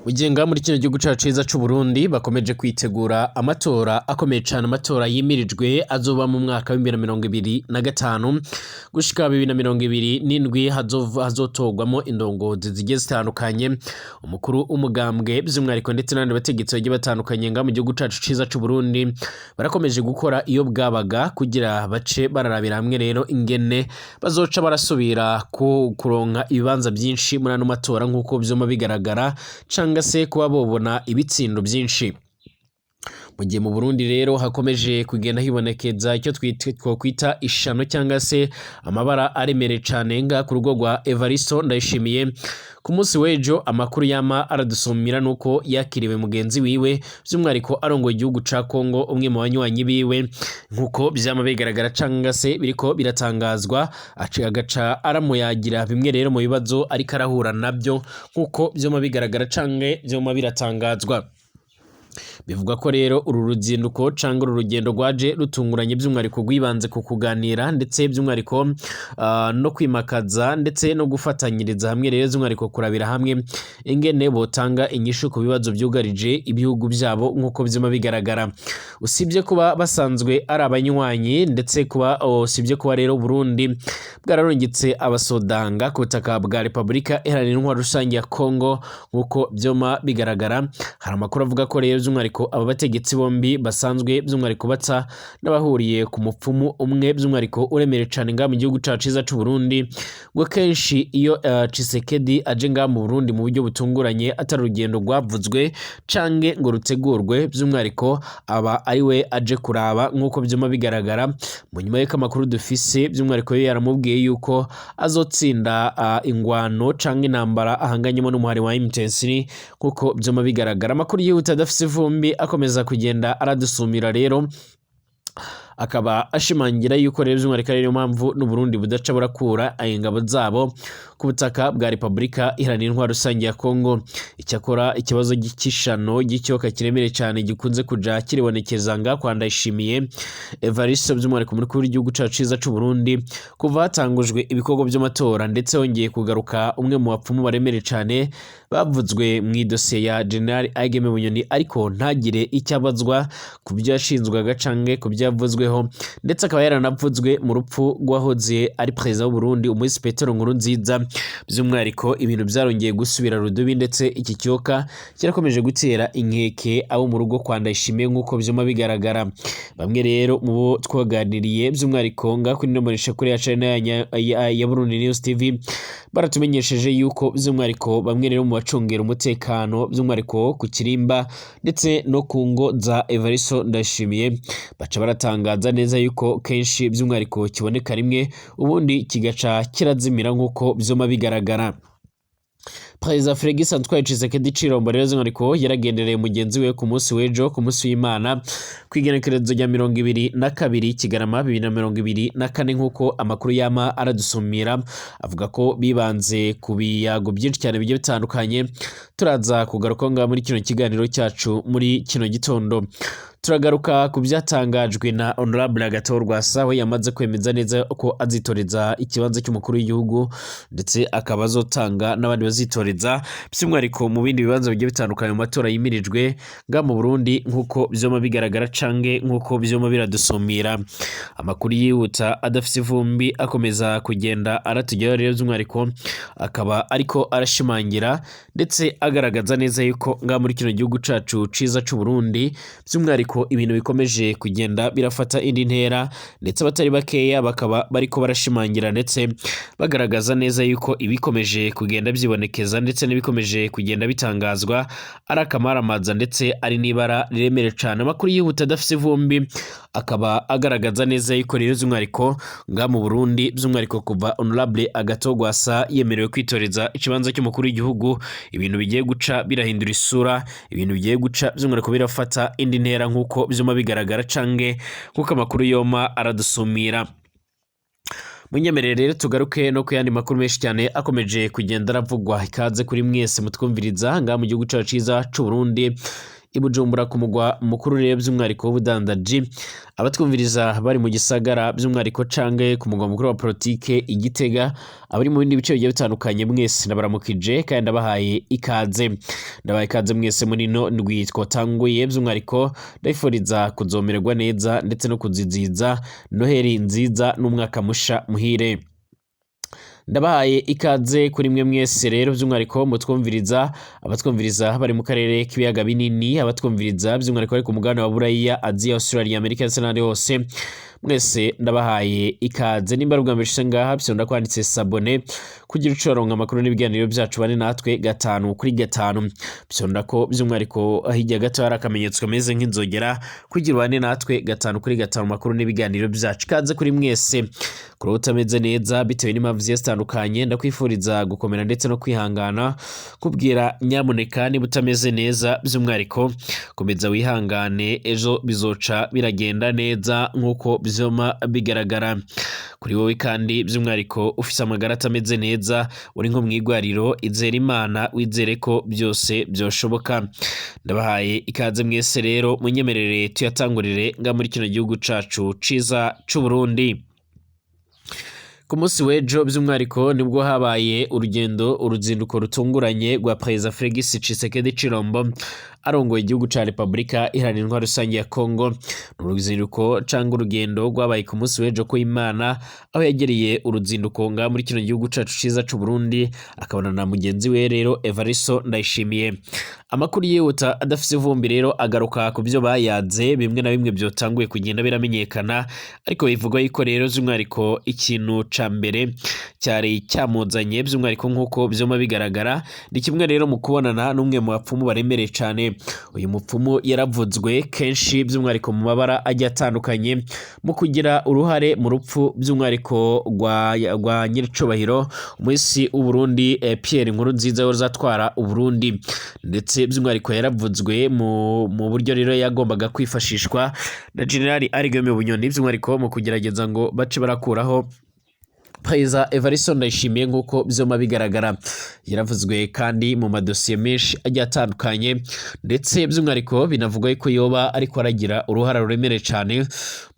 Ugenga muri kino gihugu cacu ciza c'u Burundi bakomeje kwitegura amatora akomeye cane, amatora yimirijwe azoba mu mwaka wa 2025 gushika 2027 hazotorwamo indongozi zigiye zitandukanye, umukuru umugambwe by'umwihariko ndetse n'abandi bategetsi bagiye batandukanye nga mu gihugu cacu ciza c'u Burundi barakomeje gukora iyo bwabaga kugira bace bararabira hamwe rero ingene bazoca barasubira kuronka ibibanza byinshi muri ano matora nk'uko vyoma bigaragara canga se kuba bobona ibitsindo byinshi. Mu gihe mu Burundi rero hakomeje kugenda hibonekeza icyo twokwita ishano cyangwa se amabara aremere cane nga ku rugo rwa Evaristo Ndayishimiye ku munsi w'ejo amakuru yama aradusumira nuko yakiriwe mugenzi wiwe by'umwihariko arongoye igihugu ca Kongo, umwe mu banywanyi biwe nkuko byama bigaragara canga se biriko biratangazwa agaca aramuyagira bimwe rero mu bibazo ariko arahura nabyo nkuko byoma bigaragara canke byoma biratangazwa. Bivuga ko rero uru ruzinduko canga uru rugendo rwaje rutunguranye by'umwihariko rwibanze ku kuganira ndetse by'umwihariko no kwimakaza ndetse no gufatanyiriza hamwe rero by'umwihariko kurabira hamwe ingene botanga inyishu ku bibazo byugarije ibihugu byabo nk'uko byuma bigaragara. Usibye kuba basanzwe ari abanywanyi ndetse kuba usibye kuba rero Burundi bwararongitse abasodanga ku butaka bwa Repubulika Iharanira Intwaro Rusange ya Kongo nk'uko byoma bigaragara, hari amakuru avuga ko rero by'umwihariko aba bategetsi bombi basanzwe by'umwihariko batsa n'abahuriye ku mupfumu umwe by'umwihariko uremere cane nga mu gihugu cacu ciza c'u Burundi, ngo kenshi iyo Tshisekedi aje nga mu Burundi mu buryo butunguranye atari urugendo rwavuzwe canke ngo rutegurwe by'umwihariko aba ari we aje kuraba nk'uko byuma bigaragara. Mu nyuma y'uko amakuru dufise by'umwihariko yaramubwiye yuko azotsinda ingwano canke intambara ahanganyemo n'umuhari wa M23 kuko byuma bigaragara. Amakuru yihuta adafise ivumbi akomeza kugenda aradusumira rero akaba ashimangira yuko rero by'umwihariko ariyo mpamvu n'u Burundi budaca burakura ingabo zabo ku butaka bwa Repubulika Iharanira Intwaro Rusange ya Kongo. Icyakora ikibazo gikishano gicyoka kiremere cyane gikunze kuja kiribonekeza nga kwa Ndayishimiye Evaristo by'umwihariko muri kuri igihugu cacu ciza c'u Burundi kuva hatangujwe ibikorwa by'amatora ndetse hongeye kugaruka umwe mu bapfumu baremere cyane bavuzwe mu idosiye ya General Ageme Bunyoni ariko ntagire icyabazwa ku byo yashinzwaga canke ku byo yavuzweho, ndetse akaba yaranavuzwe mu rupfu rwahoze ari president w'u Burundi umuhisi Petero Nkurunziza. By'umwihariko ibintu byarongeye gusubira rudubi ndetse iki cyoka kirakomeje gutera inkeke abo mu rugo kwa Ndayishimiye nk'uko byuma bigaragara. Bamwe rero mu bo twaganiriye by'umwihariko nga kuri nomoresha kuri ya channel ya Burundi News TV baratumenyesheje yuko by'umwihariko bamwe rero mu bacungera umutekano by'umwihariko ku Kirimba ndetse no ku ngo za Evaristo Ndayishimiye baca baratangaza neza yuko kenshi by'umwihariko kiboneka rimwe ubundi kigaca kirazimira nk'uko byoma bigaragara. Perezida Félix Antoine Tshisekedi Chilombo rero by'umwihariko yaragendereye mugenzi we ku munsi w'ejo ku munsi w'Imana kwigenekerezo rya 22 Kigarama 2024 nk'uko amakuru yama aradusumira avuga ko bibanze ku biyago byinshi cyane bigiye bitandukanye. Turaza kugaruka nga muri kino kiganiro cyacu muri kino gitondo. Turagaruka ku byatangajwe na Honorable Agathon Rwasa we yamaze kwemeza neza ko azitoreza ikibanza cy'umukuru w'igihugu ndetse akaba azotanga n'abandi bazitoreza by'umwihariko mu bindi bibanza bigiye bitandukanye mu matora yimirijwe nga mu Burundi nk'uko byoma bigaragara cange nk'uko byoma biradusumira. Amakuru yihuta adafise ivumbi akomeza kugenda aratujyaho rero by'umwihariko akaba ariko arashimangira ndetse agaragaza neza yuko nga muri kino gihugu cacu ciza c'u Burundi by'umwihariko ibintu bikomeje kugenda birafata indi ntera ndetse abatari bakeya bakaba bariko barashimangira ndetse bagaragaza neza yuko ibikomeje kugenda byibonekeza ndetse n'ibikomeje kugenda bitangazwa ari akamaramaza ndetse ari nibara riremere cyane. Amakuru yihuta adafise ivumbi akaba agaragaza neza yuko rero by'umwihariko nga mu Burundi by'umwihariko kuva Honorable Agathon Rwasa yemerewe kwitoreza ikibanza cy'umukuru w'igihugu ibintu bigiye guca birahindura isura, ibintu bigiye guca by'umwihariko birafata indi ntera nk'uko byuma bigaragara cange kuko amakuru yoma aradusumira. Munyemerere rero tugaruke no ku yandi makuru menshi cyane akomeje kugenda aravugwa. Ikaze kuri mwese mutwumviriza nga mu gihugu cacu ciza c'u Burundi Bujumbura ku mugwa mukuru rero by'umwariko w'ubudandaji abatwumviriza bari mu gisagara by'umwariko cange ku mugwa mukuru wa politike Igitega abari mu bindi bice bigiye bitandukanye mwese ndabaramukije kandi ndabahaye ikaze mwese muri no ndwi twatanguye by'umwariko ndayifuriza kuzomererwa neza ndetse no kuziziza Noheli nziza n'umwaka musha muhire. Ndabahaye ikaze kuri mwe mwese rero by'umwariko mutwumviriza abatwumviriza bari mu karere k'ibiyaga binini abatwumviriza by'umwariko ari ku mugabane wa Buraya, Aziya, Australia, Amerika ndetse n'ahandi hose mwese ndabahaye ikaze. Nimba rugamba bishise ngaha byonda kwanditse sabone kugira ucoronka amakuru n'ibiganiro byacu bane natwe 5 byonda ko by'umwariko ahijya gato hari akamenyetso kameze nk'inzogera kugira bane natwe 5 amakuru n'ibiganiro byacu. Kaze kuri mwese kuri utameze neza bitewe n'impamvu zitandukanye ndakwifuriza gukomera ndetse no kwihangana kubwira nyamuneka niba utameze neza by'umwariko komeza wihangane ejo bizoca biragenda neza nkuko bizoma bigaragara kuri wowe kandi by'umwariko ufise amagara atameze neza uri nko mwigwariro izera Imana wizere ko byose byoshoboka. Ndabahaye ikaze mwese rero munyemerere tuyatangurire nga muri kino gihugu cacu ciza c'u Burundi. Ku munsi w'ejo by'umwariko nibwo habaye uruzinduko rutunguranye rwa President Felix Tshisekedi Chilombo arongoye igihugu ca Republika Iharanira Intwaro Rusange ya Kongo. Uruzinduko canga urugendo rwabaye ku munsi w'ejo ko Imana aho yagereye uruzinduko nga muri kino gihugu cacu ciza c'u Burundi akabona na mugenzi we rero Evaristo Ndayishimiye. Amakuru yihuta adafise ivumbi rero agaruka ku byo bayaze bimwe na bimwe byotanguye kugenda biramenyekana ariko bivugwa yuko rero by'umwariko ikintu ca mbere cyari cyamuzanye by'umwariko nkuko byoma bigaragara ni kimwe rero mu kubonana n'umwe mu bapfumu baremereye cyane. Uyu mupfumu yaravuzwe kenshi by'umwariko mu mabara ajya atandukanye mu kugira uruhare mu rupfu by'umwariko rwa nyiricubahiro umwisi w'u Burundi Pierre Nkurunziza uzatwara u Burundi ndetse by'umwariko yaravuzwe mu buryo rero yagombaga kwifashishwa na General Arigome Bunyoni by'umwariko mu kugerageza ngo bace barakuraho President Evaristo Ndayishimiye nkuko byoma bigaragara. Yaravuzwe kandi mu madosiye menshi ajya atandukanye ndetse by'umwariko binavugwa yuko yoba ariko aragira uruhara ruremere cyane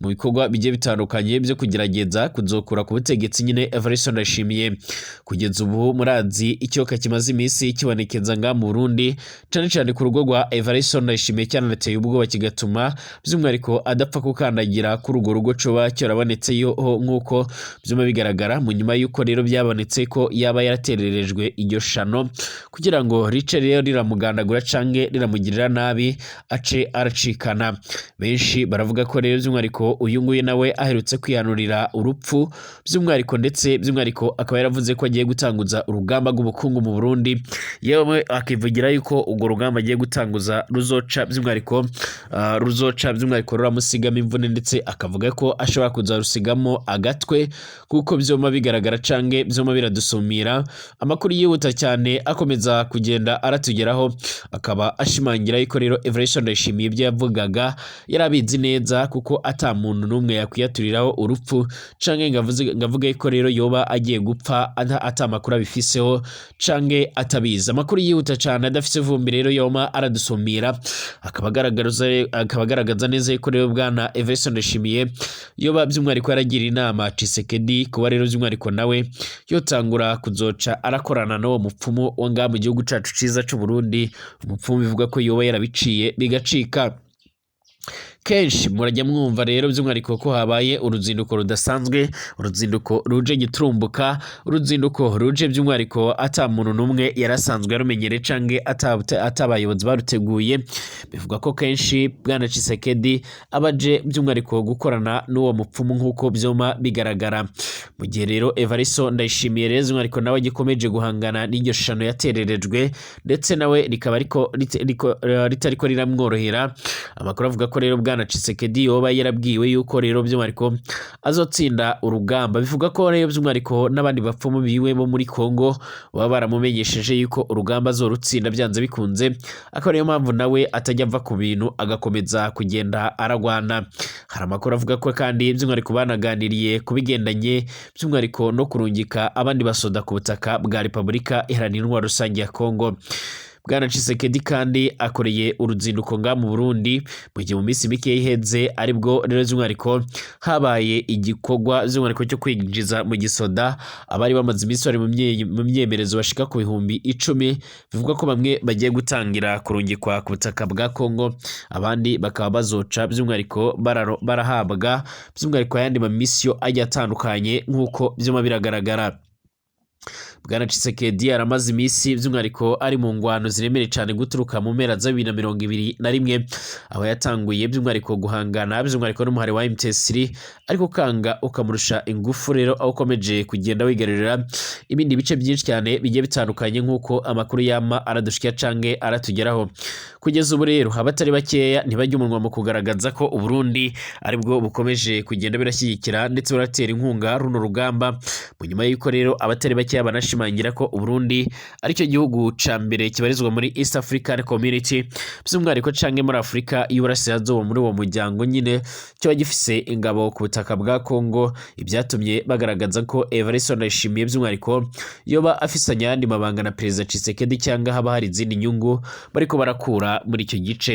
mu bikorwa bigiye bitandukanye byo kugerageza kuzokura ku butegetsi nyine Evaristo Ndayishimiye. Kugeza ubu murazi icyoka kimaze iminsi kibonekeza nga mu Burundi cyane ku rugo rwa Evaristo Ndayishimiye cyanateye ubwoba kigatuma by'umwariko adapfa kukandagira kuri urwo rugo coba cyarabonetse yo nkuko byoma bigaragara mu nyuma yuko rero byabonetse ko yaba yaratererejwe iryo shano kugira ngo rice rero riramugandagura cange riramugirira nabi ace aracikana. Benshi baravuga ko rero by'umwariko uyu nguye nawe aherutse kwihanurira urupfu by'umwariko ndetse by'umwariko akaba yaravuze ko agiye gutanguza urugamba rw'ubukungu mu Burundi yewe akivugira yuko urwo rugamba agiye gutanguza ruzoca by'umwariko ruramusigamo imvune ndetse akavuga ko ashobora kuzarusigamo agatwe kuko byoma bigaragara cange byoma biradusumira. Amakuru yihuta cyane akomeza kugenda aratugeraho akaba ashimangira yuko rero Evaristo Ndayishimiye ibyo yavugaga yarabizi neza kuko ata muntu numwe yakwiyaturiraho urupfu cange ngavuga yuko rero yoba agiye gupfa ata makuru abifiseho cange atabiza. Amakuru yihuta cyane adafise vumbi rero yoma aradusumira akaba agaragaza neza yuko rero bwana Evaristo Ndayishimiye yoba by'umwariko yaragira inama Tshisekedi kuba rero by'umwariko nawe yotangura kuzoca arakorana n'uwo mupfumu wanga mu gihugu cacu ciza c'u Burundi. Umupfumu bivuga ko yoba yarabiciye bigacika. Kenshi murajya mwumva rero by'umwariko ko habaye uruzinduko rudasanzwe, uruzinduko ruje giturumbuka, uruzinduko ruje by'umwariko ata muntu numwe yarasanzwe yarumenyere cange atabayobozi baruteguye. Bivuga ko kenshi bwana Tshisekedi abaje by'umwariko gukorana n'uwo mupfumu nkuko byoma bigaragara. Mu gihe rero Evaristo Ndayishimiye rero by'umwariko nawe gikomeje guhangana n'iryo shano yatererejwe ndetse nawe rikaba ritariko riramworohera. Amakuru avuga ko rero bwana Tshisekedi yoba yarabwiwe yuko rero by'umwariko azotsinda urugamba. Bivuga ko rero by'umwariko n'abandi bapfumu biwe bo muri Kongo baba baramumenyesheje yuko urugamba azorutsinda byanze bikunze, akaba niyo mpamvu nawe atajya ava ku bintu agakomeza kugenda aragwana. Hari amakuru avuga ko kandi by'umwariko banaganiriye kubigendanye by'umwariko no kurungika abandi basoda ku butaka bwa Republika Iharanira Intwaro Rusange ya Kongo. Bwana Tshisekedi kandi akoreye uruzinduko nga mu Burundi mu gihe mu minsi mike iheze aribwo rero by'umwihariko habaye igikorwa by'umwihariko cyo kwinjiza mu gisoda abari bamaze iminsi bari mu myemerezo bashika ku bihumbi 10 bivuga ko bamwe bagiye gutangira kurungikwa ku butaka bwa Kongo abandi bakaba bazoca by'umwihariko barahabwa by'umwihariko ayandi ma mission ajya atandukanye nk'uko byuma biragaragara. Bwana Tshisekedi aramaze iminsi by'umwihariko ari mu ngwano ziremere cyane guturuka mu mpera za 2021 aho yatanguye by'umwihariko guhangana by'umwihariko n'umuhari wa M23 ariko kanga ukamurusha ingufu rero aho ukomeje kugenda wigarurira ibindi bice byinshi cyane bigiye bitandukanye nk'uko amakuru yama aradushikira cange aratugeraho. Kugeza ubu rero abatari bakeya ntibajya umunwa mu kugaragaza ko Uburundi aribwo bukomeje kugenda birashyigikira ndetse baratera inkunga runo rugamba mu nyuma y'uko rero abatari bakeya banashimangira ko Uburundi aricyo gihugu ca mbere kibarizwa muri East African Community by'umwihariko cange muri Afrika y'Uburasirazuba muri uwo muryango nyine cyo gifise ingabo ku butaka bwa Kongo ibyatumye bagaragaza ko Evariste Ndayishimiye by'umwihariko yoba afisanye yandi mabanga na President Tshisekedi cyangwa haba hari izindi nyungu bariko barakura muri icyo gice.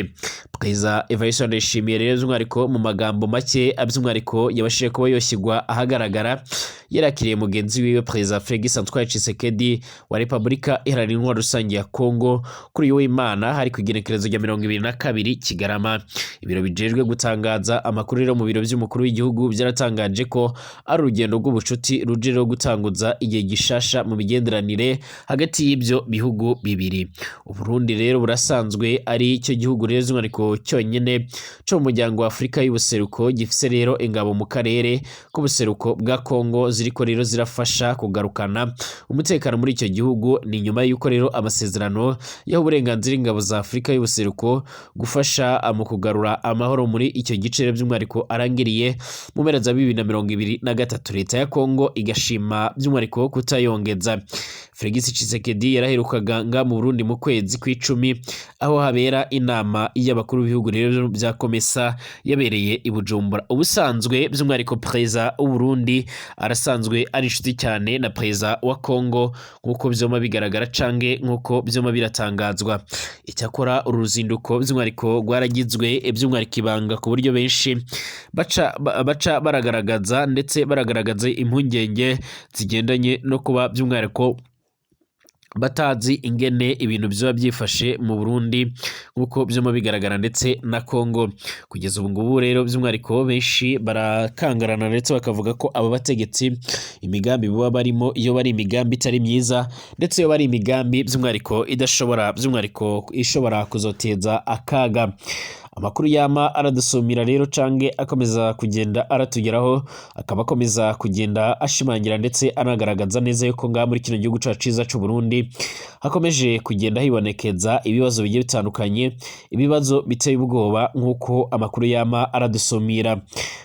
President Evariste Ndayishimiye rero by'umwihariko mu magambo make by'umwihariko yabashije kuba yoshyirwa ahagaragara yarakiriye mugenzi wiwe President Félix Antoine Tshisekedi wa Repubulika Iharanira Intwaro Rusange ya Kongo kuri uyu w'Imana hari ku igenekerezo rya 22 Kigarama. Ibiro bijejwe gutangaza amakuru rero mu biro by'umukuru w'igihugu byaratangaje ko ari urugendo rw'ubucuti ruje rero gutanguza igihe gishasha mu migenderanire hagati y'ibyo bihugu bibiri. Uburundi rero burasanzwe ari cyo gihugu rero by'umwihariko cyonyine cyo mu muryango wa Afrika y'ubuseruko gifise rero ingabo mu karere k'ubuseruko bwa Kongo ziriko rero zirafasha kugarukana umutekano muri icyo gihugu. Ni nyuma y'uko rero amasezerano y'aho uburenganzira ingabo za Afrika y'ubuseruko gufasha mu kugarura amahoro muri icyo gice by'umwihariko arangiriye mu mpera za 2023 leta ya Kongo igashima by'umwihariko kutayongeza. Félix Tshisekedi yaraherukaga nga mu Burundi mu kwezi kw'icumi aho habera inama y'abakuru b'ibihugu rero bya Komesa yabereye i Bujumbura. Ubusanzwe by'umwihariko President w'u Burundi arasanzwe ari inshuti cyane na President wa Kongo nk'uko byoma bigaragara cange nk'uko byoma biratangazwa. Icyakora uru ruzinduko by'umwihariko rwaragizwe by'umwihariko ibanga ku buryo benshi baca baragaragaza ndetse baragaragaza impungenge zigendanye no kuba by'umwihariko batazi ingene ibintu byoba byifashe mu Burundi nk'uko byoma bigaragara ndetse na Kongo. Kugeza ubu ngubu rero by'umwihariko benshi barakangarana ndetse bakavuga ko aba bategetsi imigambi baba barimo iyo bari imigambi itari myiza ndetse iyo bari imigambi by'umwihariko idashobora by'umwihariko ishobora kuzoteza akaga. Amakuru yama aradusumira rero cange akomeza kugenda aratugeraho akaba akomeza kugenda ashimangira ndetse anagaragaza neza yuko nga muri kino gihugu cyacu ciza cy'u Burundi hakomeje kugenda hibonekeza ibibazo bigiye bitandukanye, ibibazo biteye ubwoba nk'uko amakuru yama aradusumira.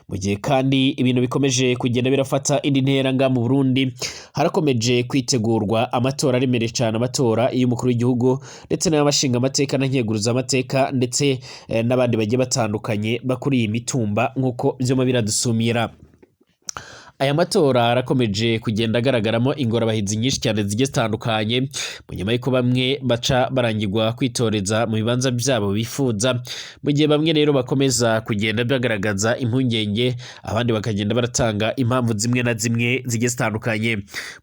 Mu gihe kandi ibintu bikomeje kugenda birafata indi ntera nga mu Burundi harakomeje kwitegurwa amatora aremereye cyane, amatora y'umukuru w'igihugu ndetse n'abashinga amateka na nkeguruza amateka ndetse n'abandi bagiye batandukanye bakuri iyi mitumba nk'uko byoma biradusumira. Aya matora arakomeje kugenda agaragaramo ingorabahizi nyinshi cyane zigiye zitandukanye mu nyuma y'uko bamwe baca barangirwa kwitoreza mu bibanza byabo bifuza, mu gihe bamwe rero bakomeza kugenda bagaragaza impungenge abandi bakagenda baratanga impamvu zimwe na zimwe zigiye zitandukanye.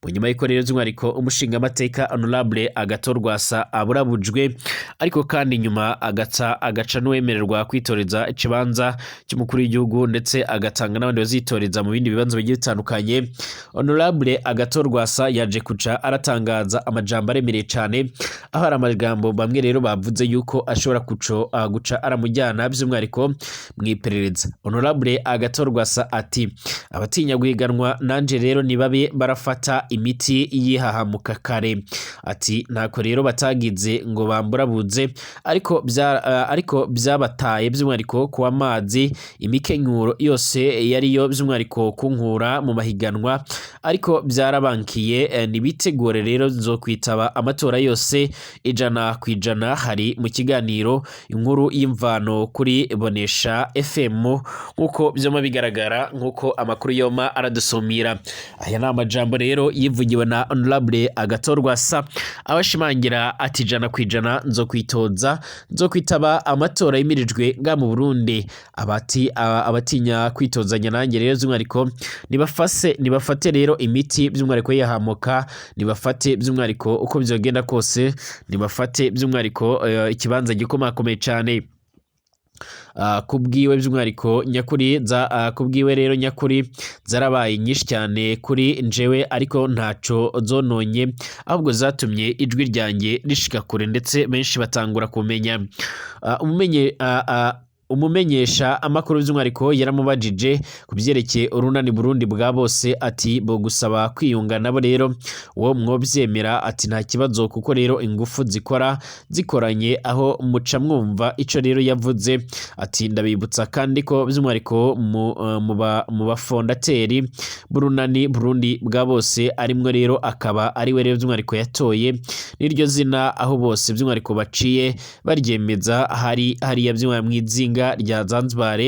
Mu nyuma y'uko rero by'umwihariko umushinga amateka Honorable Agathon Rwasa aburabujwe ariko kandi nyuma agaca n'uwemererwa kwitoreza ikibanza cy'umukuru w'igihugu ndetse agatanga n'abandi bazitoreza mu bindi bibanza bigiye bitandukanye. Honorable Agathon Rwasa yaje kuca aratangaza amajambo aremereye cyane aho hari amagambo bamwe rero bavuze yuko ashobora guca aramujyana by'umwihariko mu iperereza. Honorable Agathon Rwasa ati abatinya guhiganwa nanje rero nibabe barafata imiti yihahamuka kare. Ati ntako rero batagize ngo bamburabuze ariko byabataye by'umwihariko ku amazi imikenyuro yose yariyo by'umwihariko kunkura kwijana mu mahiganwa ariko byarabankiye nibitegure rero zokwitaba amatora yose ijana kwijana. Hari mu kiganiro inkuru y'imvano kuri Bonesha FM nkuko byoma bigaragara nkuko amakuru yoma aradusumira. Aya ni amajambo rero yivugiwe na Honorable Agathon abashimangira ati ijana kwijana nzokwitoza nzokwitaba amatora yimirijwe nga mu Burundi. Abatinya kwitozanya nanjye rero by'umwariko nibafate rero imiti by'umwariko yahamuka, nibafate by'umwariko uko byogenda kose, nibafate by'umwariko ikibanza gikomakomeye cyane kubwiwe by'umwariko nyakuri kubwiwe rero nyakuri zarabaye nyinshi cyane kuri njewe ariko ntaco zononye ahubwo zatumye ijwi ryanjye rishika kure ndetse benshi batangura kumenya. Umumenyesha amakuru by'umwariko yaramubajije kubyerekeye urunani Burundi bwa bose ati bo gusaba kwiyunga nabo rero wo mwobyemera ati nta kibazo kuko rero ingufu zikoranye aho muca mwumva ico rero yavuze ati ndabibutsa kandi ko by'umwariko mu bafondateri burunani Burundi bwa bose arimwe rero akaba ari we rero by'umwariko yatoye niryo zina aho bose by'umwariko baciye baryemeza hari ya by'umwamwizinga rya Zanzibar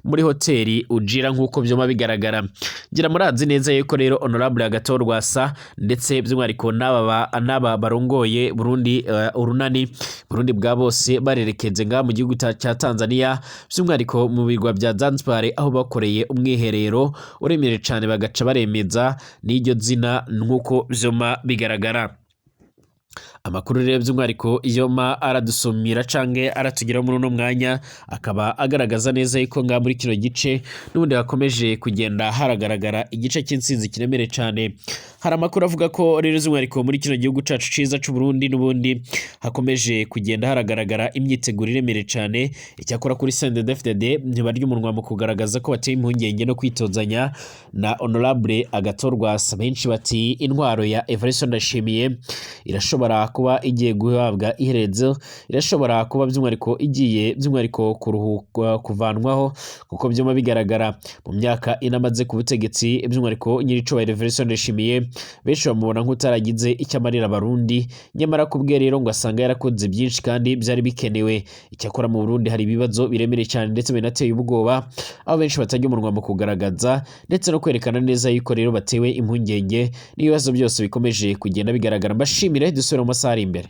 muri hoteli Ujira nkuko byoma bigaragara. Gira murazi neza yuko rero Honorable Agathon ndetse by'umwariko n'aba barongoye Burundi urunani Burundi bwa bose barerekeze nga mu gihugu cya Tanzania by'umwariko mu bigwa bya Zanzibar aho bakoreye umwiherero uremere cyane bagaca baremeza n'iryo zina nkuko byoma bigaragara. Amakuru rero by'umwariko iyoma aradusumira canke aratugira muri uno mwanya akaba agaragaza neza yuko nga muri kino gice n'ubundi hakomeje kugenda haragaragara igice cy'insinzi kiremere cyane. Hari amakuru avuga ko rero by'umwariko muri kino gihugu cacu ciza c'u Burundi n'ubundi hakomeje kugenda haragaragara imyiteguro iremere cyane. Icyakora kuri CNDD-FDD ntibarya umunwa mu kugaragaza ko bateye impungenge no kwitozanya na Honorable Agathon benshi bati intwaro ya Evariste Ndayishimiye irashobora kuba igiye guhabwa iherezo, irashobora kuba by'umwariko igiye by'umwariko kuruhuka kuvanwaho kuko byoma bigaragara mu myaka inamaze ku butegetsi by'umwariko nyirico wa Evariste Ndayishimiye benshi bamubona nk'utaragize icyo amarira abarundi nyamara kubwe rero ngo asanga yarakoze byinshi kandi byari bikenewe. Icyakora mu Burundi hari ibibazo biremere cyane ndetse binateye ubwoba aho benshi batajya umunwa mu kugaragaza ndetse no kwerekana neza yuko rero batewe impungenge n'ibibazo byose bikomeje kugenda bigaragara. Mbashimire dusubira mu masaha ari imbere.